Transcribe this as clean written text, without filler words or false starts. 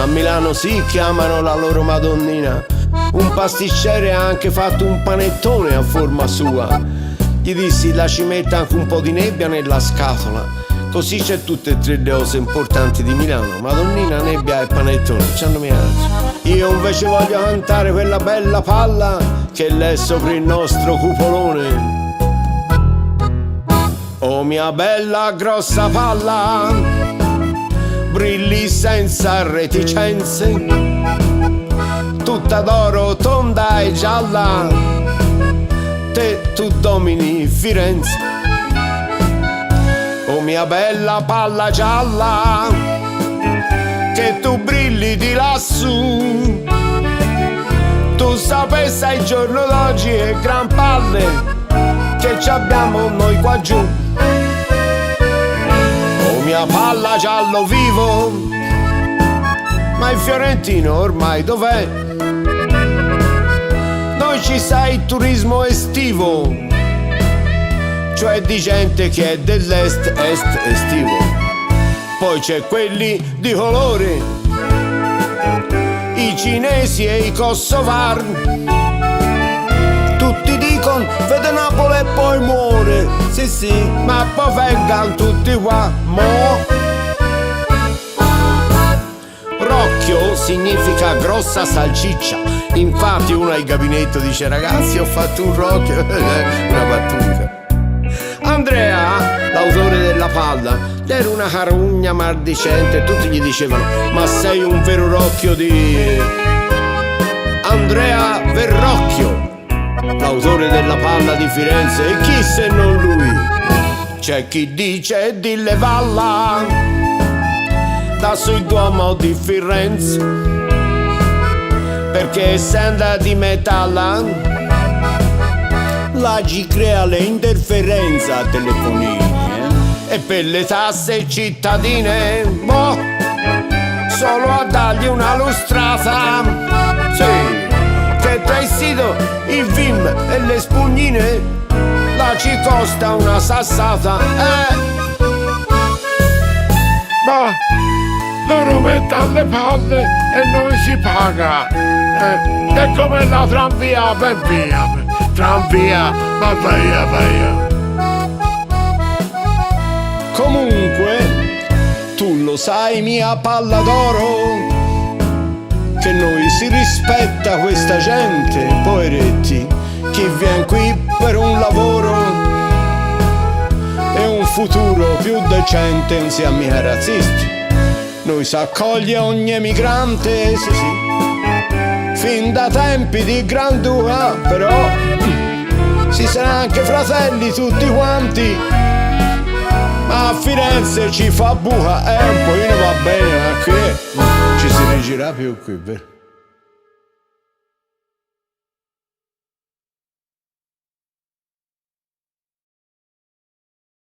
A Milano si chiamano la loro Madonnina. Un pasticcere ha anche fatto un panettone a forma sua. Gli dissi la ci metta anche un po' di nebbia nella scatola, così c'è tutte e tre le cose importanti di Milano: Madonnina, nebbia e panettone. C'hanno mia altri. Io invece voglio cantare quella bella palla che l'è sopra il nostro cupolone. Oh mia bella grossa palla, brilli senza reticenze, tutta d'oro, tonda e gialla, te tu domini Firenze. Oh mia bella palla gialla, che tu brilli di lassù, tu sapessi il giorno d'oggi e gran palle che ci abbiamo noi qua giù. Oh mia palla giallo vivo, ma il fiorentino ormai dov'è? Noi ci sta il turismo estivo, cioè di gente che è dell'est, est estivo. Poi c'è quelli di colore, i cinesi e i kosovar. Tutti dicono vede Napoli e poi muore. Sì sì, ma poi vengano tutti qua, mo. Rocchio significa grossa salciccia. Infatti uno al gabinetto dice: ragazzi, ho fatto un rocchio. Una battuta. Andrea, l'autore della palla, era una carugna maldicente e tutti gli dicevano: ma sei un vero rocchio di... Andrea Verrocchio, l'autore della palla di Firenze, e chi se non lui? C'è chi dice di levalla da sul Duomo di Firenze, perché essendo di metallo la ci crea le interferenze a telefonini, e per le tasse cittadine, boh, solo a dargli una lustrata. Sì, che tra il sito, il film e le spugnine la ci costa una sassata. Ma loro mettono le palle e non si paga. È come la tranvia per via. Tranvia, ma via. Comunque, tu lo sai, mia palla d'oro, che noi si rispetta questa gente, poveretti, chi viene qui per un lavoro e un futuro più decente, non siamo mica razzisti. Noi si accoglie ogni emigrante, sì sì, fin da tempi di Granduca, però si sarà anche fratelli tutti quanti. Ma a Firenze ci fa buca, un pochino va bene, ma qui ci si rigira più qui, vero?